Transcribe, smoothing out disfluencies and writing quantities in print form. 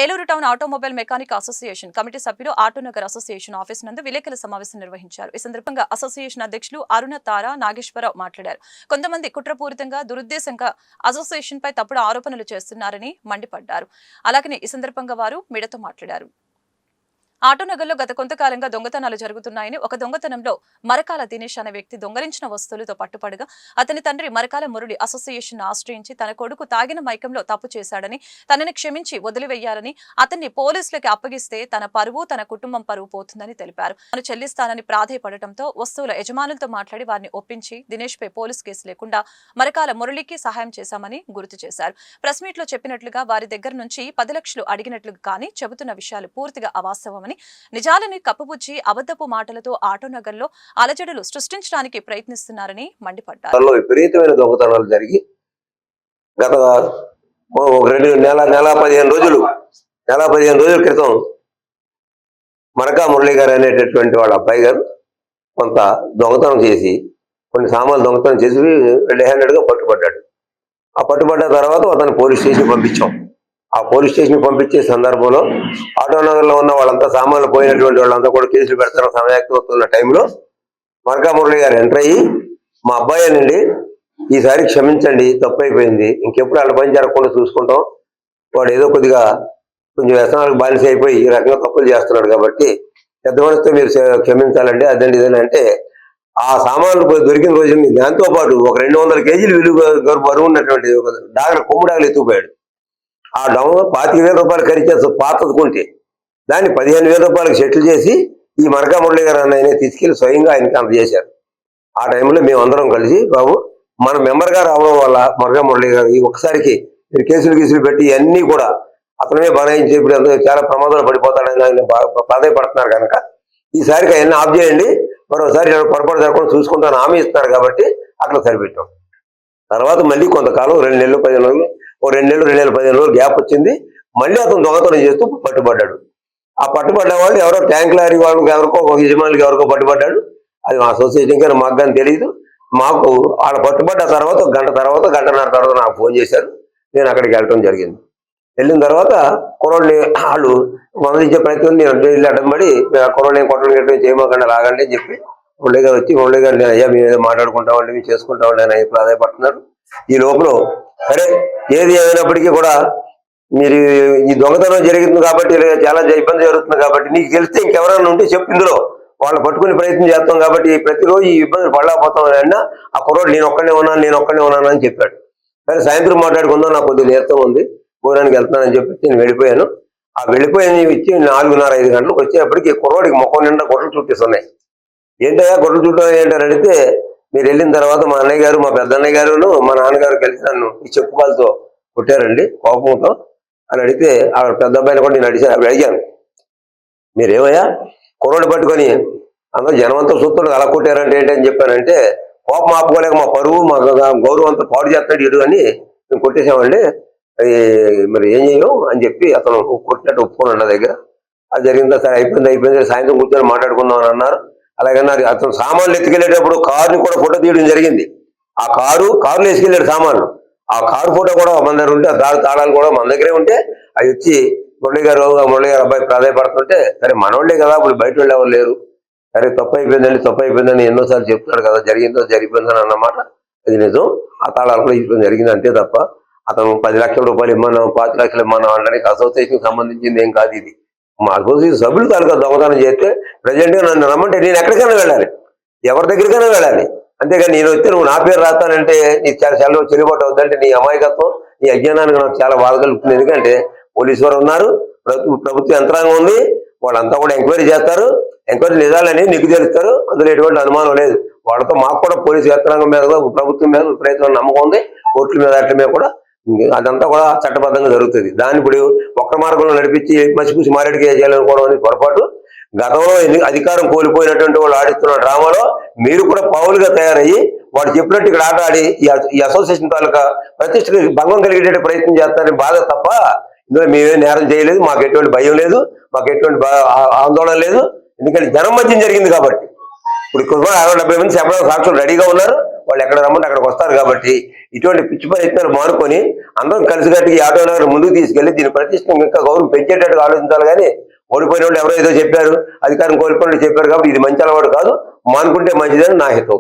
Eluru town automobile mechanic association committee సభ్యులు Autonagar association office నందు విలేకరుల సమావేశం నిర్వహించారు. ఈ సందర్భంగా అసోసియేషన్ అధ్యక్షులు అరుణ తార నాగేశ్వరరావు మాట్లాడారు. కొంతమంది కుట్రపూరితంగా దురుద్దేశంగా అసోసియేషన్ పై తప్పుడు ఆరోపణలు చేస్తున్నారని మండిపడ్డారు. అలాగనే ఈ సందర్భంగా వారు మీడియాతో మాట్లాడారు. ఆటోనగర్లో గత కొంతకాలంగా దొంగతనాలు జరుగుతున్నాయని, ఒక దొంగతనంలో మరకాల దినేష్ అనే వ్యక్తి దొంగలించిన వస్తువులతో పట్టుపడగా అతని తండ్రి మరకాల మురళి అసోసియేషన్ ఆశ్రయించి తన కొడుకు తాగిన మైకంలో తప్పు చేశాడని, తనని క్షమించి వదిలివేయాలని, అతన్ని పోలీసులకి అప్పగిస్తే తన పరువు తన కుటుంబం పరువు పోతుందని తెలిపారు. తాను చెల్లిస్తానని ప్రాధేయపడటంతో వస్తువుల యజమానులతో మాట్లాడి వారిని ఒప్పించి దినేష్ పై పోలీసు కేసు లేకుండా మరకాల మురళికి సహాయం చేశామని గుర్తు చేశారు. ప్రెస్ మీట్ లో చెప్పినట్లుగా వారి దగ్గర నుంచి 10 లక్షలు అడిగినట్లు కానీ చెబుతున్న విషయాలు పూర్తిగా అవాస్తవమని, నిజాలని కప్పుపుచ్చి అబద్ధపు మాటలతో ఆటోనగర్ లో అలజడులు సృష్టించడానికి ప్రయత్నిస్తున్నారని మండిపడ్డారు. విపరీతమైన దొంగతనాలు జరిగి గత 15 రోజుల క్రితం మరకా మురళి గారు అనేటటువంటి వాళ్ళ అబ్బాయి గారు కొంత దొంగతనం చేసి కొన్ని సామాన్లు దొంగతనం చేసి రెడ్ హ్యాండెడ్ గా పట్టుబడ్డాడు. ఆ పట్టుబడ్డ తర్వాత అతను పోలీస్ స్టేషన్ పంపించాం. ఆ పోలీస్ స్టేషన్ పంపించే సందర్భంలో ఆటోనగర్ లో ఉన్న వాళ్ళంతా సామాన్లు పోయినటువంటి వాళ్ళంతా కూడా కేసులు పెడతారు సమయాక్తవుతున్న టైంలో మరకా మురళి గారు ఎంటర్ అయ్యి, మా అబ్బాయి నుండి ఈసారి క్షమించండి, తప్పు అయిపోయింది, ఇంకెప్పుడు వాళ్ళ పని జరగకుండా చూసుకుంటాం, వాడు ఏదో కొంచెం వ్యసనాలకు బానిస అయిపోయి ఈ రకంగా తప్పులు చేస్తున్నాడు కాబట్టి పెద్ద మనసుతో మీరు క్షమించాలండి, అదండి ఇదని అంటే ఆ సామాన్లు దొరికిన రోజు దాంతో పాటు ఒక 200 కేజీలు విలువ బరువు ఉన్నటువంటి కొమ్ము డాగలు ఎత్తుకుపోయాడు. ఆ డౌన్ 25,000 రూపాయలు ఖరీదు పాతదుకుంటే దాన్ని 15,000 రూపాయలకు సెటిల్ చేసి ఈ మరకా మురళి గారు అన్నయ్యనే తీసుకెళ్లి స్వయంగా ఆయనకి అందజేశారు. ఆ టైంలో మేమందరం కలిసి, బాబు మన మెంబర్ గారు అవడం వల్ల మరకా మురళి గారు ఈ ఒక్కసారికి మీరు కేసులు పెట్టి ఇవన్నీ కూడా అతనే బనాయించి ఇప్పుడు చాలా ప్రమాదాలు పడిపోతాడని ఆయన ప్రాధాయపడుతున్నారు కనుక ఈసారికి అవన్నీ ఆఫ్ చేయండి, మరోసారి పొరపాటు జరగకుండా చూసుకుంటాను హామీ ఇస్తున్నారు కాబట్టి అట్లా సరిపెట్టాం. తర్వాత మళ్ళీ కొంతకాలం 2 నెలలు 15 రోజులు 2 నెలలు 15 రోజులు గ్యాప్ వచ్చింది. మళ్ళీ అతను దొంగతనం చేస్తూ పట్టుబడ్డాడు. ఆ పట్టుబడ్డ వాళ్ళు ఎవరో ట్యాంక్ లారీ వాళ్ళకి ఎవరికో ఒక యజమానికి ఎవరికో పట్టుబడ్డాడు. అది మా అసోసియేషన్ కానీ మాకు కానీ తెలియదు. మాకు వాళ్ళ పట్టుబడ్డ తర్వాత గంటన్నర తర్వాత నాకు ఫోన్ చేశారు. నేను అక్కడికి వెళ్ళడం జరిగింది. వెళ్ళిన తర్వాత కుర్రోడిని వాళ్ళు మందలించే ప్రయత్నం నేను వెళ్ళి అడ్డంబడి కుర్రోడిని కొట్టడం చేయమకుండా లాగండి అని చెప్పి మురళి గారు వచ్చి, మురళి గారు నేను అయ్యా మేము ఏదో మాట్లాడుకుంటామండి, మేము చేసుకుంటామండి అని ప్రాధాయపడుతున్నారు. ఈ లోపల సరే ఏది ఏమైనప్పటికీ కూడా మీరు ఈ దొంగతనం జరిగింది కాబట్టి చాలా ఇబ్బంది జరుగుతుంది కాబట్టి నీకు తెలిస్తే ఇంకెవరైనా ఉంటే చెప్పు, ఇందులో వాళ్ళు పట్టుకునే ప్రయత్నం చేస్తాం కాబట్టి ప్రతిరోజు ఈ ఇబ్బందులు పడలేకపోతాం అన్న ఆ కుర్రోడు నేను ఒక్కనే ఉన్నాను అని చెప్పాడు. సరే సాయంత్రం మాట్లాడుకుందాం, నాకు కొద్దిగా నీరసం ఉంది, పోరానికి వెళ్తున్నానని చెప్పి నేను వెళ్ళిపోయాను. ఆ వెళ్ళిపోయిన ఇచ్చి 4:30-5 గంటలకు వచ్చేప్పటికి కుర్రోడికి ముఖం నిండా గొడ్డలు చుట్టేస్తున్నాయి. ఏంటయ్యా గొడ్డలు చుట్టం ఏంటని అడిగితే, మీరు వెళ్ళిన తర్వాత మా అన్నయ్య గారు మా పెద్ద అన్నయ్య గారును మా నాన్నగారు కలిసి నన్ను ఈ చెప్పుకాలతో కొట్టారండి కోపంతో అని అడిగితే ఆ పెద్ద అబ్బాయిని కూడా నేను అడిగాను, మీరేమయ్యా కుర్రోడు పట్టుకొని అందరూ జనమంతా చూస్తాడు అలా కొట్టారంటే ఏంటని చెప్పానంటే, కోపం ఆపుకోలేక మా పరువు మా గౌరవం అంతా పాడు చేస్తాడు ఇడు అని మేము కొట్టేసామండి, అది మరి ఏం చేయం అని చెప్పి అతను కొట్టినట్టు ఒప్పుకున్నాడు నా దగ్గర. అది జరిగిందా సరే అయిపోయింది సాయంత్రం కూర్చొని మాట్లాడుకుందాం అని అన్నారు. అలాగన్నారు. అతను సామాన్లు ఎత్తుకెళ్ళేటప్పుడు కారుని కూడా ఫోటో తీయడం జరిగింది. ఆ కారులో వేసుకెళ్ళాడు సామాన్లు. ఆ కారు ఫోటో కూడా మన దగ్గర ఉంటే, ఆ తాళాలు కూడా మన దగ్గరే ఉంటే అవి వచ్చి మురళి గారు అబ్బాయి ప్రాధాయపడుతుంటే, సరే మనోళ్ళే కదా ఇప్పుడు బయట వాళ్ళు ఎవరు లేరు, సరే తప్పు అయిపోయిందని ఎన్నోసార్లు చెప్తున్నాడు కదా, జరిగిపోయిందని అన్నమాట. అది నిజం. ఆ తాళాలు కూడా ఇప్పుడు జరిగింది అంతే తప్ప అతను 10 లక్షల రూపాయలు ఇమ్మన్నాం 5 లక్షలు ఇమ్మన్నాం అనడానికి అసోసియేషన్ సంబంధించింది ఏం కాదు ఇది. మా అసోసియేషన్ సభ్యులు తాలూకా దొంగతనం చేస్తే ప్రజెంట్గా నన్ను రమ్మంటే నేను ఎక్కడికైనా వెళ్ళాలి, ఎవరి దగ్గరికైనా వెళ్ళాలి. అంతేగాని నేను వస్తే నువ్వు నా పేరు రాస్తానంటే నీకు చాలా చెల్లుబాటు అవుతుందంటే నీ అమాయకత్వం నీ అజ్ఞానానికి నాకు చాలా బాధ కలుగుతుంది. ఎందుకంటే పోలీసు వారు ఉన్నారు, ప్రభుత్వ యంత్రాంగం ఉంది, వాళ్ళంతా కూడా ఎంక్వైరీ చేస్తారు, ఎంక్వైరీ నిజాలని నీకు తెలుస్తారు, అందులో ఎటువంటి అనుమానం లేదు. వాళ్ళతో మాకు కూడా పోలీసు యంత్రాంగం మీద ప్రభుత్వం మీద విపరీతమైన నమ్మకం ఉంది, కోర్టుల మీద వాటి మీద కూడా అదంతా కూడా చట్టబద్ధంగా జరుగుతుంది. దాన్ని ఇప్పుడు ఒక్క మార్గంలో నడిపించి మసిపూసి మారేడుకి చేయాలనుకోవడం అనేది పొరపాటు. గతంలో అధికారం కోల్పోయినటువంటి వాళ్ళు ఆడిస్తున్న డ్రామాలో మీరు కూడా పావులుగా తయారయ్యి వాడు చెప్పినట్టు ఇక్కడ ఆట ఆడి ఈ అసోసియేషన్ తాలూకా ప్రతిష్టకి భంగం కలిగేట ప్రయత్నం చేస్తారని బాధ తప్ప ఇందులో మేమేం నేరం చేయలేదు, మాకు ఎటువంటి భయం లేదు, మాకు ఎటువంటి ఆందోళన లేదు. ఎందుకంటే జనం మధ్యం జరిగింది కాబట్టి ఇప్పుడు సుమారు 60-70 మంది చెప్పడానికి సాక్షులు రెడీగా ఉన్నారు. వాళ్ళు ఎక్కడ రమ్మంటే అక్కడికి వస్తారు. కాబట్టి ఇటువంటి పిచ్చి ప్రయత్నాలు మానుకొని అందరం కలిసికట్టుగా ఈ ఆటో నగర్ ముందుకు తీసుకెళ్లి దీని ప్రతిష్టం ఇంకా గౌరవం పెంచేటట్టుగా ఆలోచించాలి. కానీ ఓడిపోయిన వాళ్ళు ఎవరో ఏదో చెప్పారు, అధికారం కోల్పోయిన వాళ్ళు చెప్పారు కాబట్టి ఇది మంచి అలవాటు కాదు, మానుకుంటే మంచిదని నా హితం.